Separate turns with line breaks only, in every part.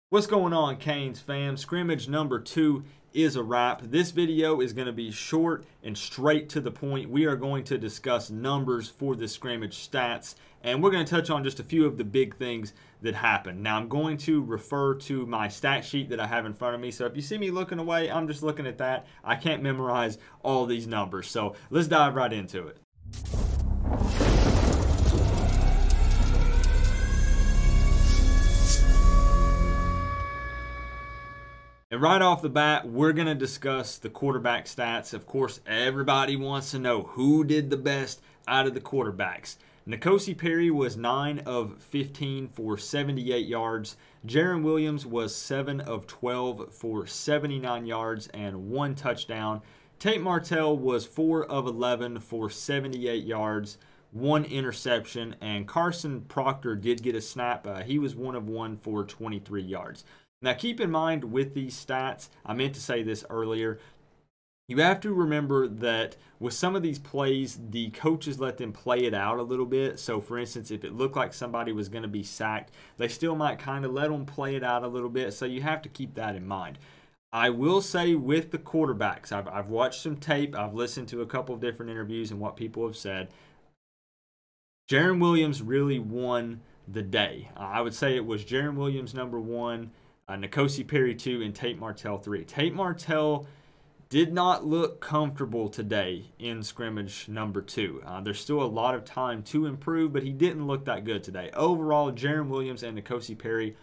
What's going on, Canes fam? Scrimmage number 2 is a wrap. This video is going to be short and straight to the point. We are going to discuss numbers for the scrimmage stats, and we're going to touch on just a few of the big things that happened. Now, I'm going to refer to my stat sheet that I have in front of me, so if you see me looking away, I'm just looking at that. I can't memorize all these numbers, so let's dive right into it. And right off the bat, we're going to discuss the quarterback stats. Of course, everybody wants to know who did the best out of the quarterbacks. N'Kosi Perry was 9 of 15 for 78 yards. Jarren Williams was 7 of 12 for 79 yards and 1 touchdown. Tate Martell was 4 of 11 for 78 yards, 1 interception. And Carson Proctor did get a snap. He was 1 of 1 for 23 yards. Now, keep in mind with these stats, I meant to say this earlier, you have to remember that with some of these plays, the coaches let them play it out a little bit. So, for instance, if it looked like somebody was going to be sacked, they still might kind of let them play it out a little bit. So, you have to keep that in mind. I will say with the quarterbacks, I've watched some tape. I've listened to a couple of different interviews and what people have said. Jarren Williams really won the day. I would say it was Jarren Williams number 1, N'Kosi Perry 2, and Tate Martell 3. Tate Martell did not look comfortable today in scrimmage number 2. There's still a lot of time to improve, but he didn't look that good today. Overall, Jarren Williams and N'Kosi Perry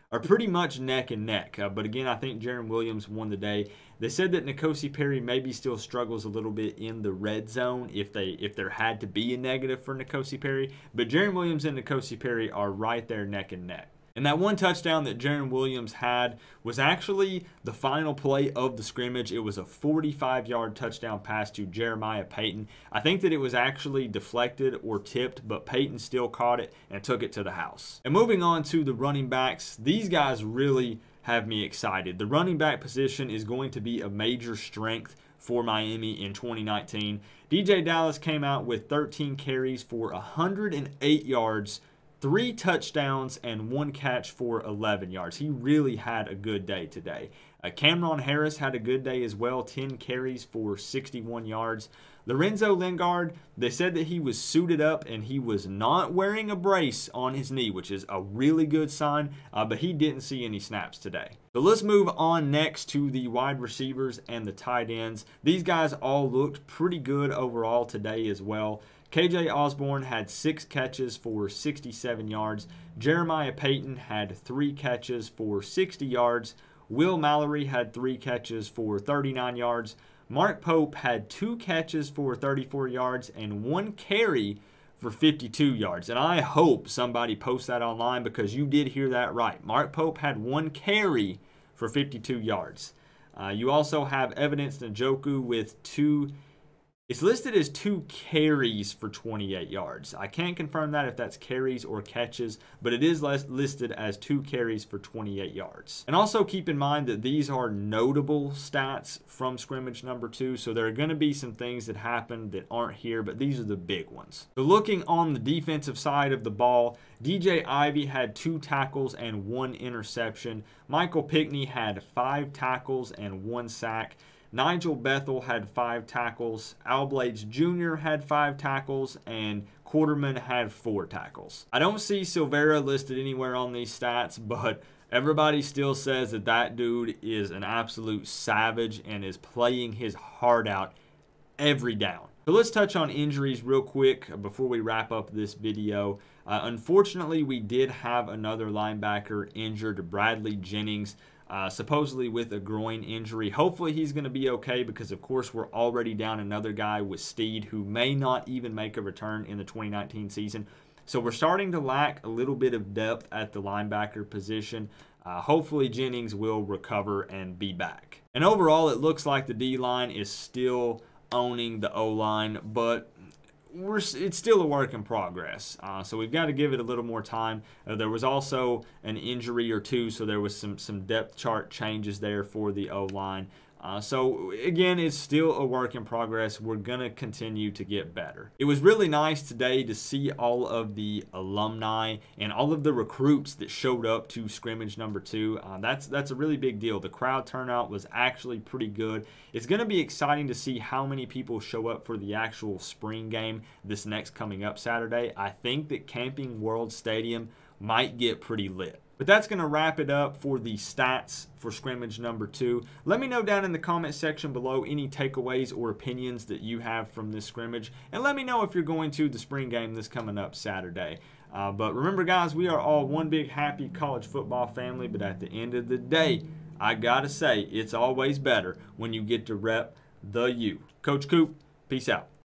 are pretty much neck and neck. But again, I think Jarren Williams won the day. They said that N'Kosi Perry maybe still struggles a little bit in the red zone if there had to be a negative for N'Kosi Perry. But Jarren Williams and N'Kosi Perry are right there neck and neck. And that one touchdown that Jarren Williams had was actually the final play of the scrimmage. It was a 45-yard touchdown pass to Jeremiah Payton. I think that it was actually deflected or tipped, but Payton still caught it and took it to the house. And moving on to the running backs, these guys really have me excited. The running back position is going to be a major strength for Miami in 2019. DJ Dallas came out with 13 carries for 108 yards, 3 touchdowns, and 1 catch for 11 yards. He really had a good day today. Cameron Harris had a good day as well, 10 carries for 61 yards. Lorenzo Lingard, they said that he was suited up and he was not wearing a brace on his knee, which is a really good sign, but he didn't see any snaps today. So let's move on next to the wide receivers and the tight ends. These guys all looked pretty good overall today as well. KJ Osborne had 6 catches for 67 yards. Jeremiah Payton had 3 catches for 60 yards. Will Mallory had 3 catches for 39 yards. Mark Pope had 2 catches for 34 yards and 1 carry for 52 yards. And I hope somebody posts that online because you did hear that right. Mark Pope had 1 carry for 52 yards. You also have Evidence Njoku with 2. It's listed as 2 carries for 28 yards. I can't confirm that if that's carries or catches, but it is listed as 2 carries for 28 yards. And also keep in mind that these are notable stats from scrimmage number 2, so there are going to be some things that happened that aren't here, but these are the big ones. So looking on the defensive side of the ball, DJ Ivey had 2 tackles and 1 interception. Michael Pickney had 5 tackles and 1 sack. Nigel Bethel had 5 tackles, Al Blades Jr. had 5 tackles, and Quarterman had 4 tackles. I don't see Silvera listed anywhere on these stats, but everybody still says that that dude is an absolute savage and is playing his heart out every down. So let's touch on injuries real quick before we wrap up this video. Unfortunately, we did have another linebacker injured, Bradley Jennings, supposedly with a groin injury. Hopefully he's going to be okay because, of course, we're already down another guy with Steed who may not even make a return in the 2019 season. So we're starting to lack a little bit of depth at the linebacker position. Hopefully Jennings will recover and be back. And overall, it looks like the D-line is still owning the O-line, but it's still a work in progress, so we've got to give it a little more time. There was also an injury or two, so there was some depth chart changes there for the O-line. So again, it's still a work in progress. We're going to continue to get better. It was really nice today to see all of the alumni and all of the recruits that showed up to scrimmage number 2. That's a really big deal. The crowd turnout was actually pretty good. It's going to be exciting to see how many people show up for the actual spring game this next coming up Saturday. I think that Camping World Stadium might get pretty lit. But that's going to wrap it up for the stats for scrimmage number 2. Let me know down in the comment section below any takeaways or opinions that you have from this scrimmage. And let me know if you're going to the spring game this coming up Saturday. But remember, guys, we are all one big happy college football family. But at the end of the day, I got to say, it's always better when you get to rep the U. Coach Coop, peace out.